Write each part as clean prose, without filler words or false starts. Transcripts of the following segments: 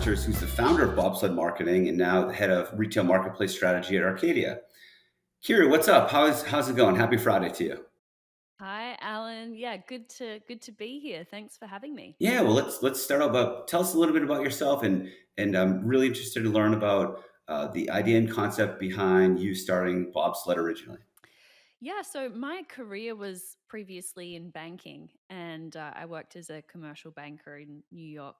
Masters, who's the founder of Bobsled Marketing and now the head of retail marketplace strategy at Arcadia. Kiri, what's up? How's it going? Happy Friday to you. Hi, Alan. Yeah, good to be here. Thanks for having me. Yeah, well, let's start out. Tell us a little bit about yourself, and I'm really interested to learn about the idea and concept behind you starting Bobsled originally. Yeah, so my career was previously in banking, and I worked as a commercial banker in New York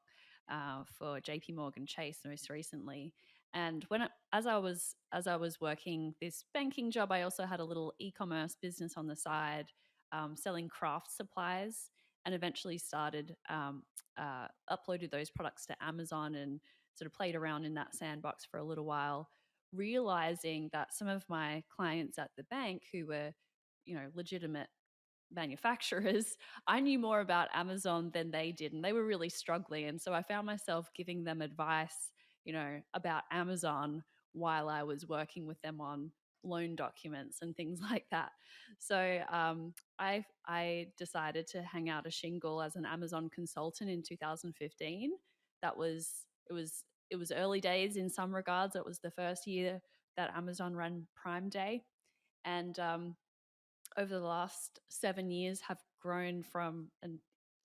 for JP Morgan Chase most recently. And as I was working this banking job, I also had a little e-commerce business on the side, selling craft supplies, and eventually started uploaded those products to Amazon and sort of played around in that sandbox for a little while, realizing that some of my clients at the bank who were, legitimate manufacturers, I knew more about Amazon than they did, and they were really struggling. And so I found myself giving them advice, about Amazon while I was working with them on loan documents and things like that. So I decided to hang out a shingle as an Amazon consultant in 2015. It was early days in some regards. It was the first year that Amazon ran Prime Day, and over the last 7 years have grown from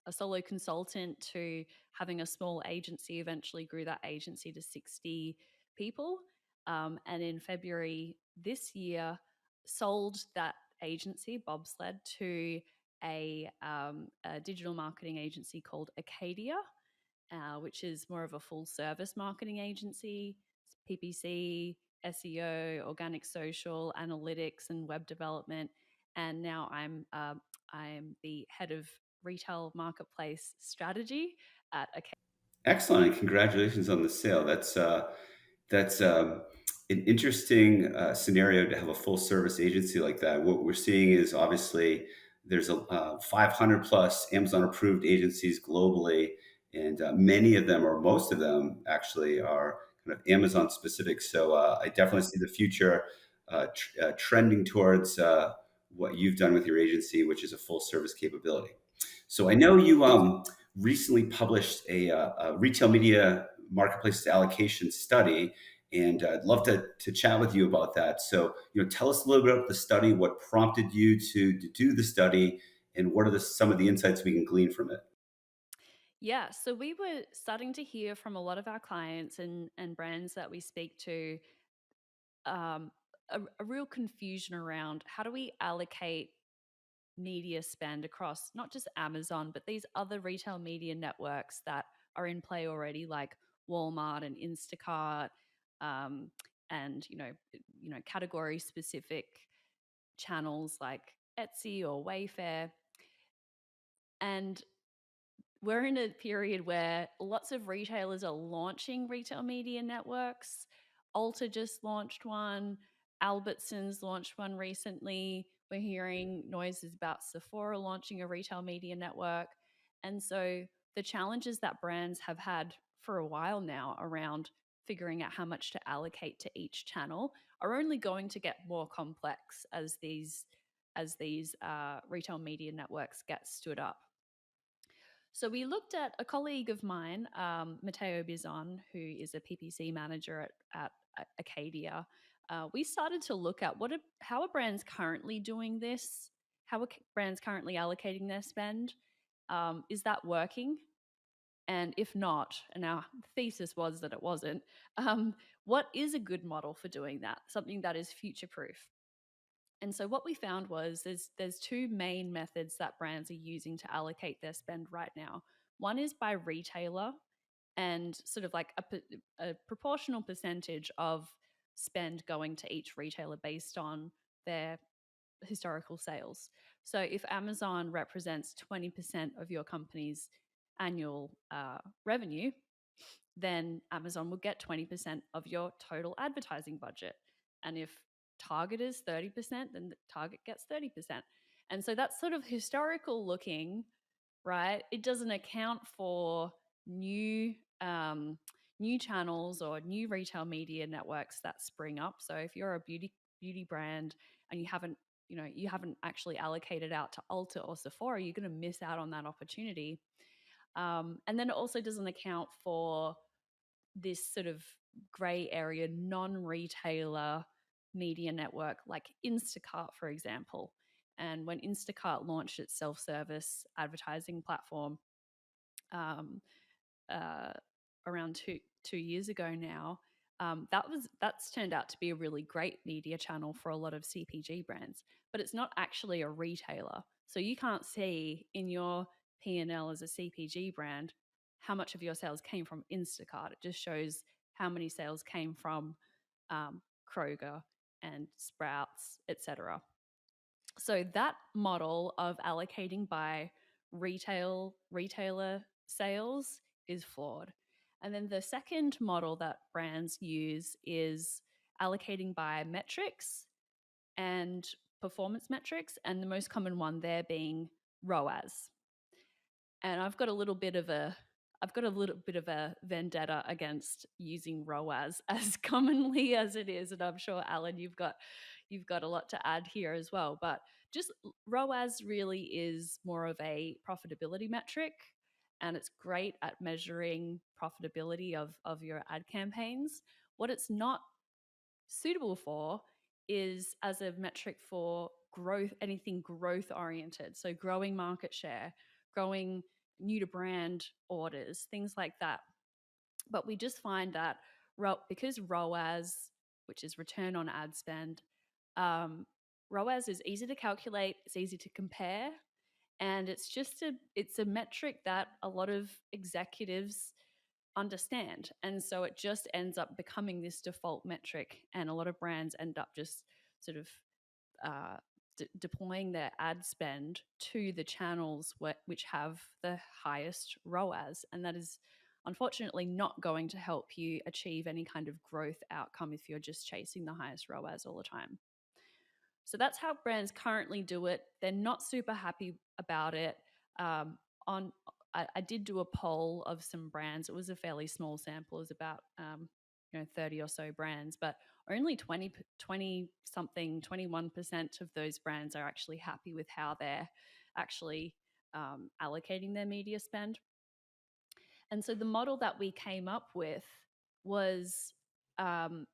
a solo consultant to having a small agency. Eventually grew that agency to 60 people, and in February this year sold that agency Bobsled to a digital marketing agency called Acadia, which is more of a full service marketing agency, PPC, SEO, organic social, analytics, and web development. And now I'm the head of retail marketplace strategy at Acadia. Excellent, and congratulations on the sale. That's an interesting scenario to have a full service agency like that. What we're seeing is obviously there's a 500 plus Amazon approved agencies globally, and many of them, or most of them, actually are kind of Amazon specific. So I definitely see the future trending towards what you've done with your agency, which is a full service capability. So I know you recently published a retail media marketplace allocation study, and I'd love to chat with you about that. So, tell us a little bit about the study, what prompted you to do the study, and what are some of the insights we can glean from it? Yeah, so we were starting to hear from a lot of our clients and brands that we speak to, um, a real confusion around how do we allocate media spend across not just Amazon, but these other retail media networks that are in play already, like Walmart and Instacart, um, and category specific channels like Etsy or Wayfair. And we're in a period where lots of retailers are launching retail media networks. Ulta just launched one. Albertsons launched one recently. We're hearing noises about Sephora launching a retail media network. And so the challenges that brands have had for a while now around figuring out how much to allocate to each channel are only going to get more complex as these retail media networks get stood up. So we looked at a colleague of mine, Matteo Bizon, who is a PPC manager at Acadia. We started to look at how are brands currently doing this? How are brands currently allocating their spend? Is that working? And if not, and our thesis was that it wasn't, what is a good model for doing that? Something that is future proof. And so what we found was there's two main methods that brands are using to allocate their spend right now. One is by retailer, and sort of like a proportional percentage of spend going to each retailer based on their historical sales. So if Amazon represents 20% of your company's annual revenue, then Amazon will get 20% of your total advertising budget. And if Target is 30%, then the Target gets 30%. And so that's sort of historical looking, right? It doesn't account for new new channels or new retail media networks that spring up. So if you're a beauty brand and you haven't actually allocated out to Ulta or Sephora, you're going to miss out on that opportunity. And then it also doesn't account for this sort of gray area, non-retailer media network like Instacart, for example. And when Instacart launched its self-service advertising platform, um, uh, around 2 years ago now, that's turned out to be a really great media channel for a lot of CPG brands, but it's not actually a retailer. So you can't see in your P&L as a CPG brand how much of your sales came from Instacart. It just shows how many sales came from Kroger and Sprouts, etc. So that model of allocating by retailer sales is flawed. And then the second model that brands use is allocating by metrics and performance metrics, and the most common one there being ROAS. And I've got a little bit of a vendetta against using ROAS as commonly as it is, and I'm sure Alan, you've got a lot to add here as well. But just ROAS really is more of a profitability metric, and it's great at measuring profitability of your ad campaigns. What it's not suitable for is as a metric for growth, anything growth oriented. So growing market share, growing new to brand orders, things like that. But we just find that because ROAS, which is return on ad spend, um, ROAS is easy to calculate, it's easy to compare, and it's a metric that a lot of executives understand. And so it just ends up becoming this default metric. And a lot of brands end up just sort of uh, deploying their ad spend to the channels which have the highest ROAS. And that is unfortunately not going to help you achieve any kind of growth outcome if you're just chasing the highest ROAS all the time. So that's how brands currently do it. They're not super happy about it. Um, on I did do a poll of some brands. It was a fairly small sample. It was about 30 or so brands, but only 20 something, 21% of those brands are actually happy with how they're actually allocating their media spend. And so the model that we came up with was um,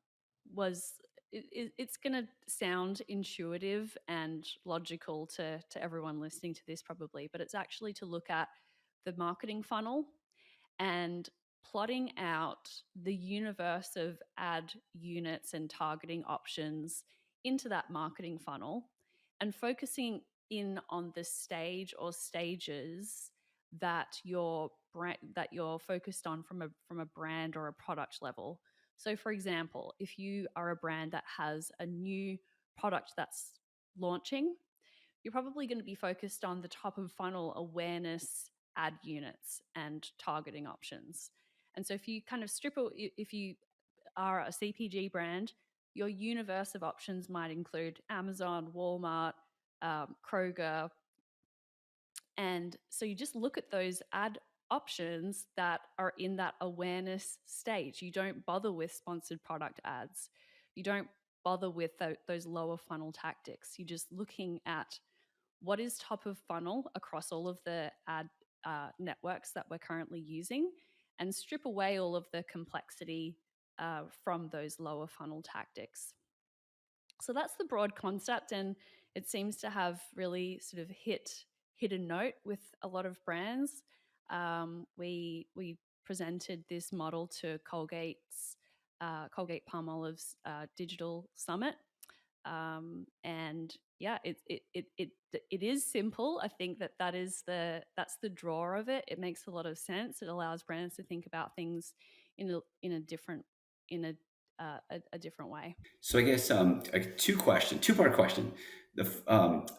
was it's going to sound intuitive and logical to everyone listening to this probably, but it's actually to look at the marketing funnel and plotting out the universe of ad units and targeting options into that marketing funnel and focusing in on the stage or stages that you're focused on from a brand or a product level. So for example, if you are a brand that has a new product that's launching, you're probably going to be focused on the top of funnel awareness ad units and targeting options. And so if you kind of if you are a CPG brand, your universe of options might include Amazon, Walmart, Kroger. And so you just look at those ad options that are in that awareness stage. You don't bother with sponsored product ads. You don't bother with those lower funnel tactics. You're just looking at what is top of funnel across all of the ad networks that we're currently using and strip away all of the complexity from those lower funnel tactics. So that's the broad concept, and it seems to have really sort of hit a note with a lot of brands. We presented this model to Colgate Palmolive's digital summit, and yeah, it is simple. I think that's the draw of it. It makes a lot of sense. It allows brands to think about things in a different in a different way. So I guess two part question.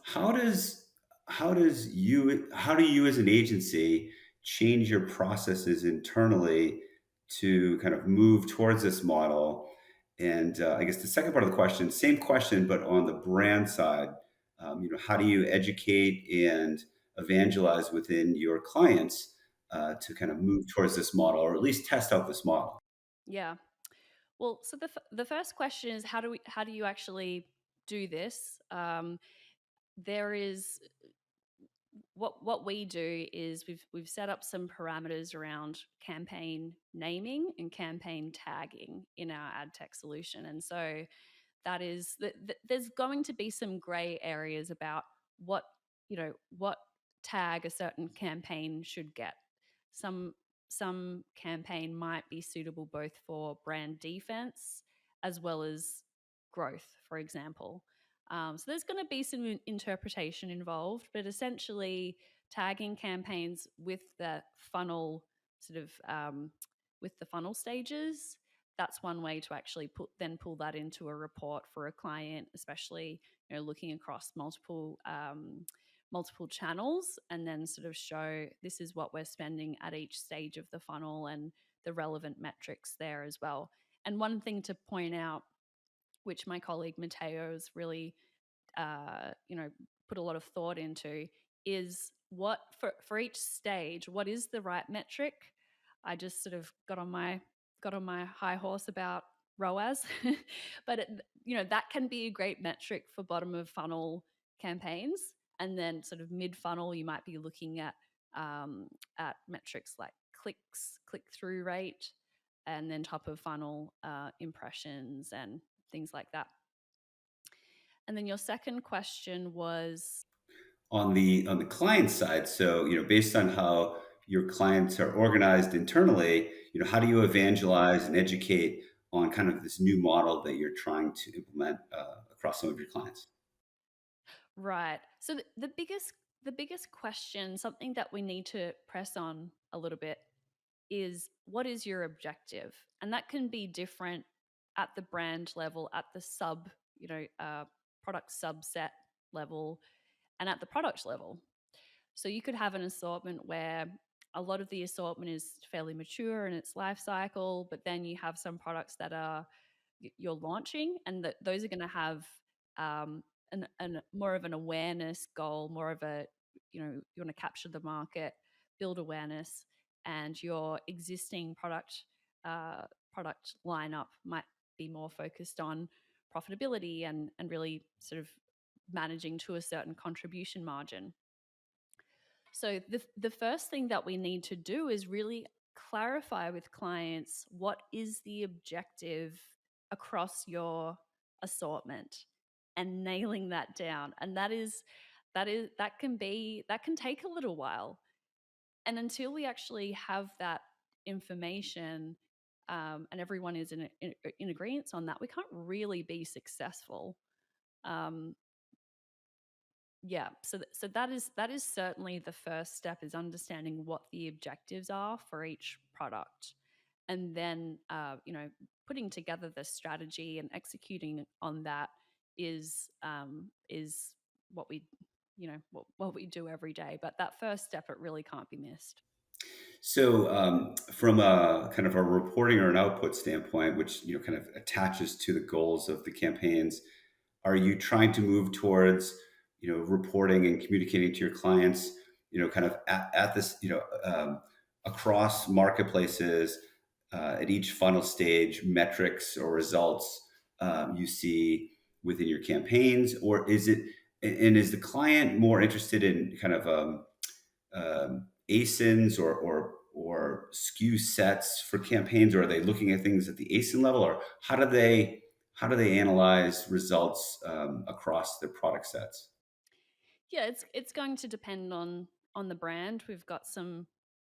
How do you as an agency change your processes internally to kind of move towards this model? And I guess the second part of the question, same question, but on the brand side, how do you educate and evangelize within your clients to kind of move towards this model, or at least test out this model? Yeah. Well, so the first question is how do you actually do this? There is what we do is we've set up some parameters around campaign naming and campaign tagging in our ad tech solution. And so that is there's going to be some gray areas about what what tag a certain campaign should get. Some some campaign might be suitable both for brand defense as well as growth, for example. So there's going to be some interpretation involved, but essentially tagging campaigns with the funnel sort of with the funnel stages, that's one way to actually pull that into a report for a client, especially looking across multiple channels, and then sort of show this is what we're spending at each stage of the funnel and the relevant metrics there as well. And one thing to point out, which my colleague Matteo has really put a lot of thought into, is what for each stage, what is the right metric. I just sort of got on my high horse about ROAS, but that can be a great metric for bottom of funnel campaigns, and then sort of mid funnel you might be looking at metrics like click through rate, and then top of funnel impressions and things like that. And then your second question was, On the client side, so based on how your clients are organized internally, how do you evangelize and educate on kind of this new model that you're trying to implement across some of your clients? right. So the biggest question, something that we need to press on a little bit, is what is your objective? And that can be different at the brand level, at the product subset level, and at the product level. So you could have an assortment where a lot of the assortment is fairly mature in its life cycle, but then you have some products that you're launching, and that those are going to have an more of an awareness goal, more of a you want to capture the market, build awareness, and your existing uh, product lineup might be more focused on profitability and really sort of managing to a certain contribution margin. So the first thing that we need to do is really clarify with clients what is the objective across your assortment, and nailing that down. And that can take a little while. And until we actually have that information, and everyone is in agreement on that, we can't really be successful. Um, yeah, so that is certainly the first step, is understanding what the objectives are for each product, and then putting together the strategy and executing on that is what we what we do every day. But that first step, it really can't be missed. So, from a kind of a reporting or an output standpoint, which kind of attaches to the goals of the campaigns, are you trying to move towards reporting and communicating to your clients, kind of at this, across marketplaces, at each funnel stage, metrics or results you see within your campaigns, or is it? And is the client more interested in kind of ASINs or SKU sets for campaigns, or are they looking at things at the ASIN level, or how do they analyze results across their product sets? Yeah, it's going to depend on the brand. We've got some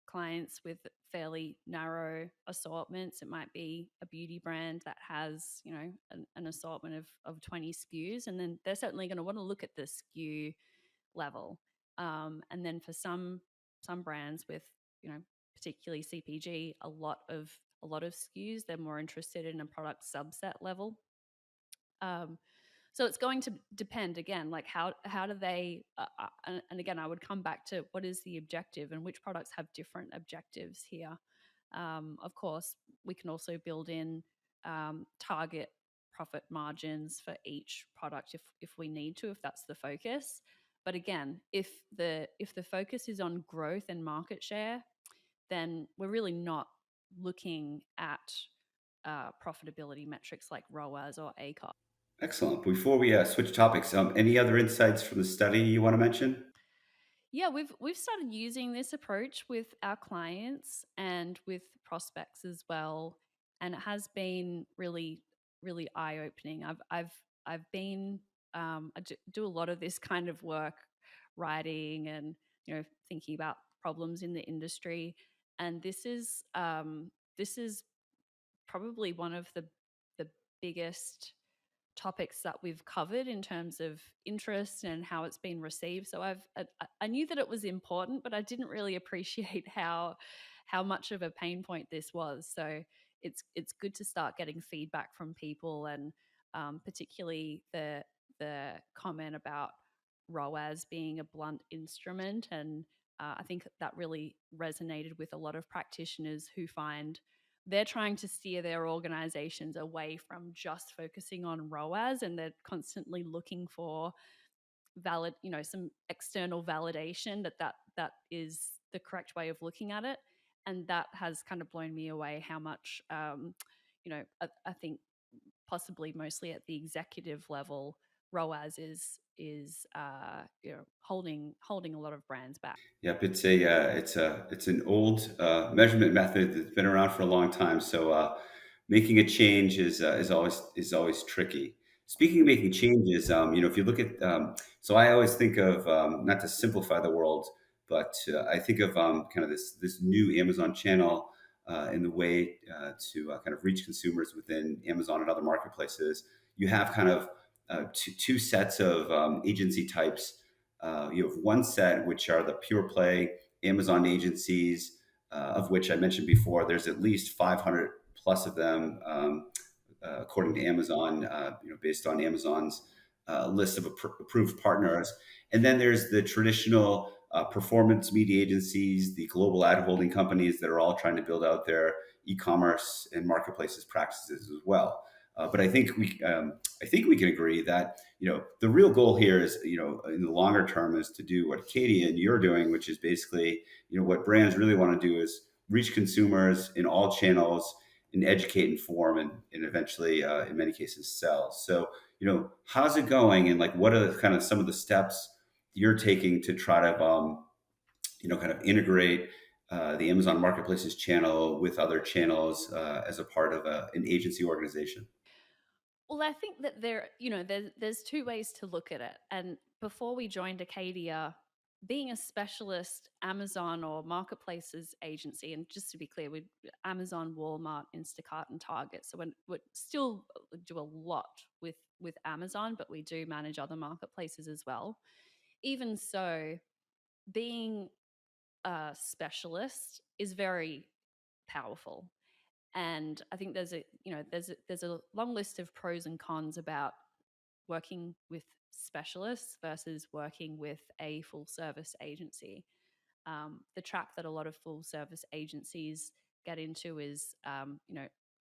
clients with fairly narrow assortments. It might be a beauty brand that has, an assortment of 20 SKUs, and then they're certainly going to want to look at the SKU level. And then for some brands with, particularly CPG, a lot of SKUs, they're more interested in a product subset level. Um, so it's going to depend, again, like how do they and again, I would come back to what is the objective, and which products have different objectives here. Of course, we can also build in target profit margins for each product if we need to, if that's the focus. But again, if the focus is on growth and market share, then we're really not looking at profitability metrics like ROAS or ACOS. Excellent. Before we switch topics, any other insights from the study you want to mention? Yeah, we've started using this approach with our clients and with prospects as well, and it has been really eye opening. I've been do a lot of this kind of work, writing and thinking about problems in the industry, and this is probably one of the biggest topics that we've covered in terms of interest and how it's been received. So I knew that it was important, but I didn't really appreciate how much of a pain point this was. So it's good to start getting feedback from people, and particularly the comment about ROAS being a blunt instrument. And I think that really resonated with a lot of practitioners who find they're trying to steer their organizations away from just focusing on ROAS, and they're constantly looking for some external validation that is the correct way of looking at it. And that has kind of blown me away how much, I think possibly mostly at the executive level, ROAS is holding a lot of brands back. Yep, it's an old measurement method that's been around for a long time. So making a change is always tricky. Speaking of making changes, if you look at, so I always think of, not to simplify the world, but I think of kind of this new Amazon channel in the way to kind of reach consumers within Amazon and other marketplaces. You have kind of two sets of agency types. You have one set, which are the pure play Amazon agencies, of which I mentioned before. There's at least 500 plus of them, according to Amazon, based on Amazon's list of approved partners. And then there's the traditional performance media agencies, the global ad holding companies that are all trying to build out their e-commerce and marketplaces practices as well. But I think we can agree that the real goal here is, in the longer term, is to do what Acadia and you're doing, which is basically, what brands really want to do is reach consumers in all channels and educate, inform, and eventually, in many cases, sell. So, how's it going, and like, what are the, kind of some of the steps you're taking to try to, kind of integrate the Amazon Marketplace's channel with other channels as a part of an agency organization? Well, I think that there's two ways to look at it. And before we joined Acadia, being a specialist Amazon or marketplaces agency, and just to be clear, we Amazon, Walmart, Instacart, and Target. So we still do a lot with Amazon, but we do manage other marketplaces as well. Even so, being a specialist is very powerful. And I think there's a long list of pros and cons about working with specialists versus working with a full service agency. The trap that a lot of full service agencies get into is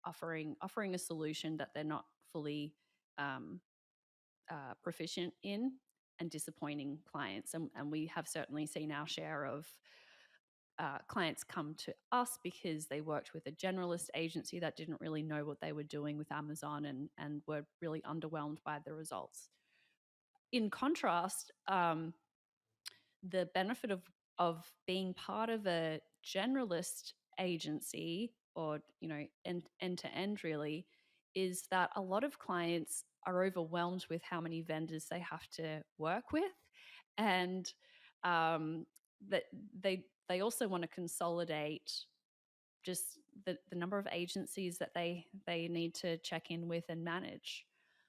offering a solution that they're not fully um, proficient in, and disappointing clients. And we have certainly seen our share of clients come to us because they worked with a generalist agency that didn't really know what they were doing with Amazon, and were really underwhelmed by the results. In contrast, the benefit of being part of a generalist agency, or end to end really, is that a lot of clients are overwhelmed with how many vendors they have to work with, and that they also want to consolidate just the number of agencies that they need to check in with and manage.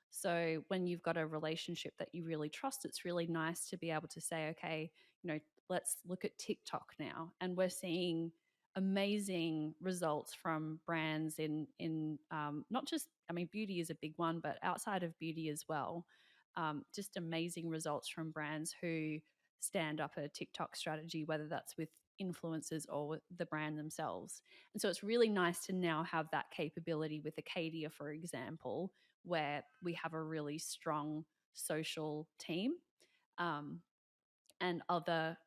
So when you've got a relationship that you really trust, it's really nice to be able to say, okay, let's look at TikTok now. And we're seeing amazing results from brands in not just, I mean, beauty is a big one, but outside of beauty as well. Just amazing results from brands who stand up a TikTok strategy, whether that's with influencers or with the brand themselves. And so it's really nice to now have that capability with Acadia, for example, where we have a really strong social team, um, and other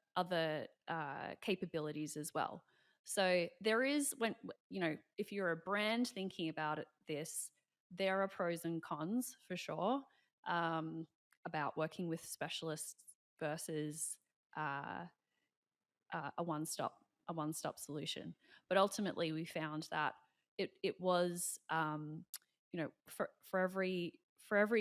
capabilities as well. So there is, when if you're a brand thinking about this, there are pros and cons for sure, about working with specialists versus a one stop solution. But ultimately, we found that it was for every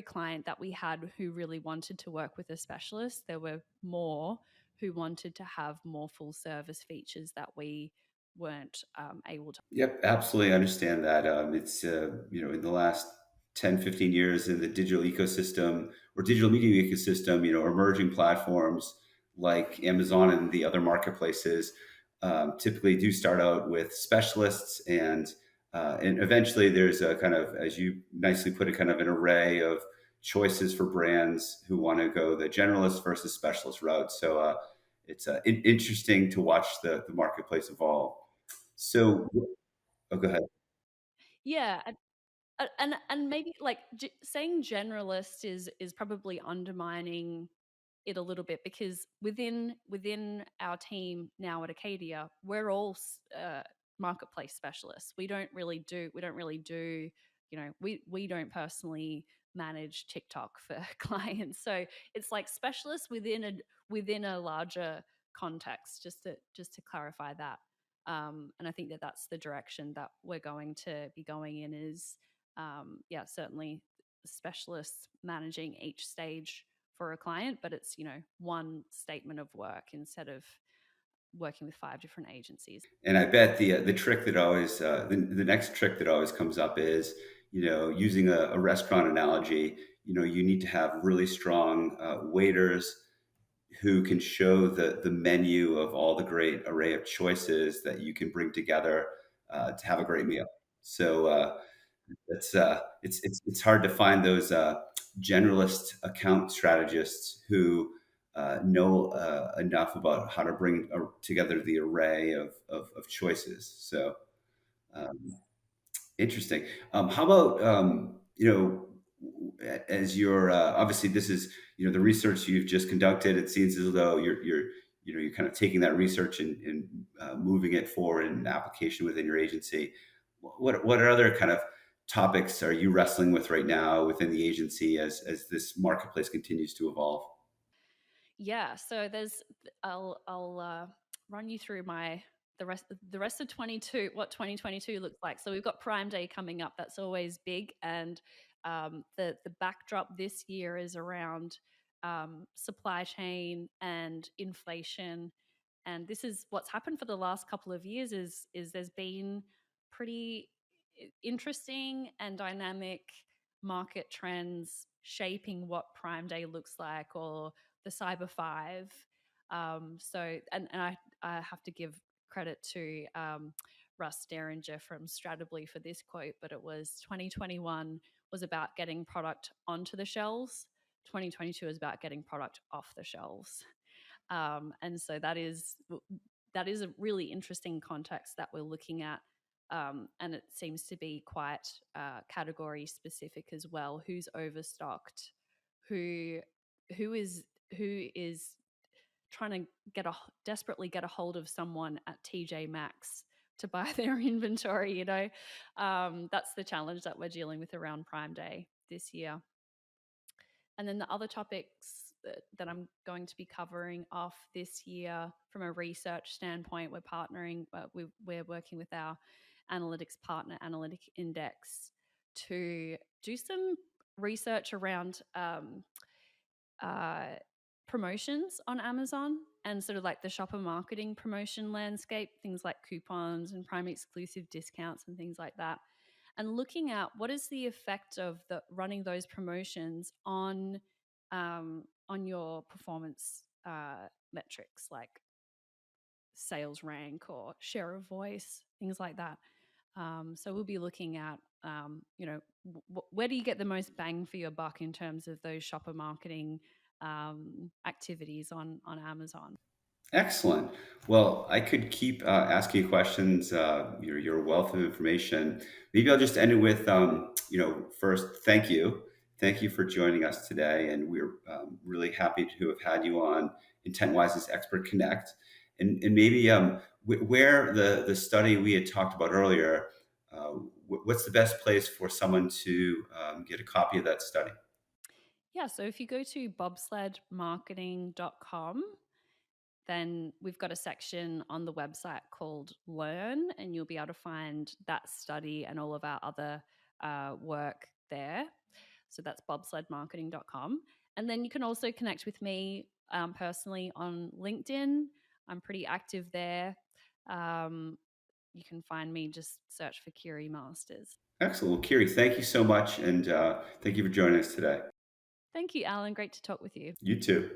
client that we had who really wanted to work with a specialist, there were more who wanted to have more full service features that we weren't able to. Yep, absolutely understand that. It's, in the last 10, 15 years in the digital ecosystem or digital media ecosystem, emerging platforms like Amazon and the other marketplaces typically do start out with specialists and eventually there's a kind of, as you nicely put it, kind of an array of choices for brands who want to go the generalist versus specialist route. So it's interesting to watch the marketplace evolve. So, oh, go ahead. Yeah, and maybe like saying generalist is probably undermining it a little bit, because within our team now at Acadia, we're all marketplace specialists. We don't really do we don't personally manage TikTok for clients. So it's like specialists within a larger context, just to clarify that. And I think that that's the direction that we're going to be going in, is yeah, certainly specialists managing each stage for a client, but it's one statement of work instead of working with five different agencies. And I bet the trick that always the next trick that always comes up is using a restaurant analogy. You need to have really strong waiters who can show the menu of all the great array of choices that you can bring together to have a great meal. So it's hard to find those generalist account strategists who know enough about how to bring together the array of choices. So um, interesting. How about as you're obviously this is the research you've just conducted. It seems as though you're kind of taking that research and moving it forward in an application within your agency. What are other kind of topics are you wrestling with right now within the agency as this marketplace continues to evolve? Yeah, so I'll run you through the rest of 22, what 2022 looks like. So we've got Prime Day coming up. That's always big, and the backdrop this year is around supply chain and inflation. And this is what's happened for the last couple of years, is there's been pretty interesting and dynamic market trends shaping what Prime Day looks like, or the Cyber Five. I have to give credit to Russ Derringer from Stratably for this quote, but it was 2021 was about getting product onto the shelves. 2022 is about getting product off the shelves. And so that is a really interesting context that we're looking at. And it seems to be quite category specific as well. Who's overstocked? Who who is trying to desperately get a hold of someone at TJ Maxx to buy their inventory? That's the challenge that we're dealing with around Prime Day this year. And then the other topics that I'm going to be covering off this year from a research standpoint, we're working with our analytics partner, Analytic Index, to do some research around uh, promotions on Amazon, and sort of like the shopper marketing promotion landscape, things like coupons and Prime exclusive discounts and things like that, and looking at what is the effect of the running those promotions on your performance metrics, like sales rank or share of voice, things like that. So we'll be looking at where do you get the most bang for your buck in terms of those shopper marketing activities on Amazon. Excellent. Well, I could keep asking you questions. Your wealth of information. Maybe I'll just end it with, first, thank you for joining us today, and we're really happy to have had you on Intentwise's Expert Connect, and maybe where the study we had talked about earlier. What's the best place for someone to get a copy of that study? Yeah, so if you go to bobsledmarketing.com, then we've got a section on the website called Learn, and you'll be able to find that study and all of our other work there. So that's bobsledmarketing.com. And then you can also connect with me personally on LinkedIn. I'm pretty active there. Um, you can find me, just search for Kiri Masters. Excellent. Well, Kiri, thank you so much, and thank you for joining us today. Thank you, Alan. Great to talk with you. You too.